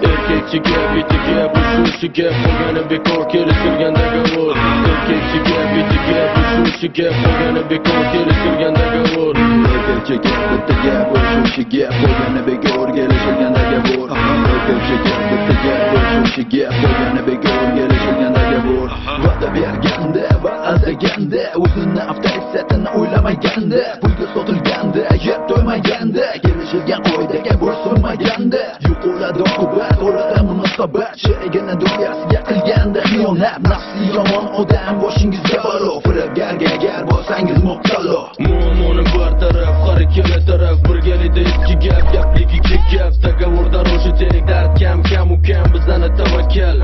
Erkekchiga, bitiga, bushushiga qolgani bekor kelishilgandagi vur. Erkekchiga, bitiga, bushushiga qolgani bekor kelishilgandagi vur. Erkekchiga, bitiga, bushushiga qolgani bekor kelishilgandagi vur. Erkekchiga, bitiga, bushushiga qolgani bekor kelishilgandagi vur. Va'da berganda va aldaganda, o'zini avtorisatini o'ylamaganda, pulga sotilganda, yeb to'ymaganda, kelishilgan qoidaga bo'ysunmaganda, yo'qoladi oqibat, o'ladi munosabat, sherigini dunyosiga qilganda xiyonat, nafsi yomon odam boshingizga balo, firibgarga agar bo'lsangiz mubtalo. Muammoni bartaraf, har ikkala taraf birgalikda ikki gap, gaplik ikki gap, договорda ro'shi tek, dard kam u kam, bizani tavakkal.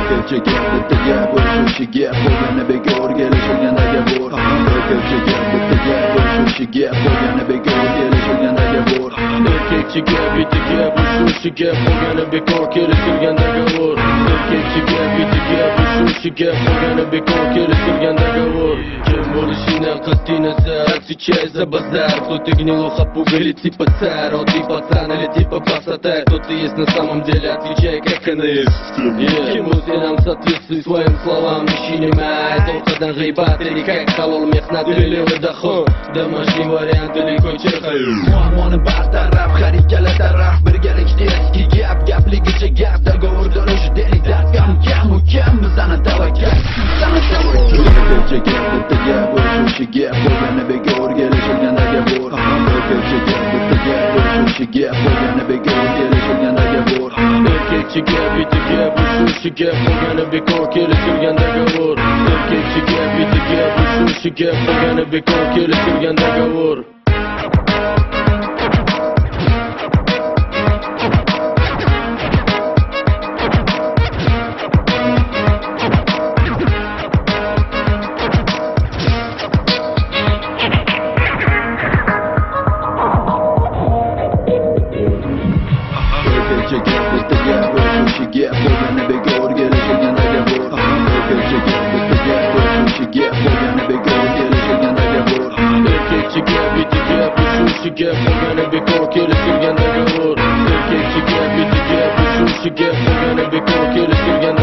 Erkekchiga, bitiga, bushushiga qolgani bekor kelishilgandagi vur. Erkekchiga, bitiga, bushushiga qolgani bekor kelishilgandagi vur. Erkekchiga, bitiga, bushushiga qolgani bekor kelishilgandagi vur. Erkekchiga, bitiga, bushushiga qolgani bekor kelishilgandagi vur. Kim bo'lishini qat'iy nazar, отвечай за базар. Кто-то гнилуха пугали типа царь, ты пацан или типа пасатай. Кто-то есть на самом деле, отвечай как она есть. Kim o'zgadan соответствуй своим словам, ищи не май, толкадан г'йбат или как halol mehnat или daho. Домашний вариант или ko'chirqay. Muammoni bartaraf, har ikkala taraf birgalikda eski gap, gapligicha gap, договорda ro'shi delik, dard kam u kam, bizani tavakkal. Erkekchiga, bitiga, bushushiga qolgani bekor kelishilgandagi vur. Erkekchiga, bitiga, bushushiga qolgani bekor kelishilgandagi vur. Erkekchiga, bitiga, bushushiga qolgani bekor kelishilgandagi vur. Erkekchiga, bitiga, bushushiga qolgani bekor kelishilgandagi vur. Erkekchiga, bitiga, bushushiga qolgani bekor kelishilgandagi vur. Erkekchiga, bitiga, bushushiga qolgani bekor kelishilgandagi vur. Erkekchiga, bitiga, bushushiga qolgani bekor kelishilgandagi vur. Erkekchiga, bitiga, bushushiga qolgani bekor kelishilgandagi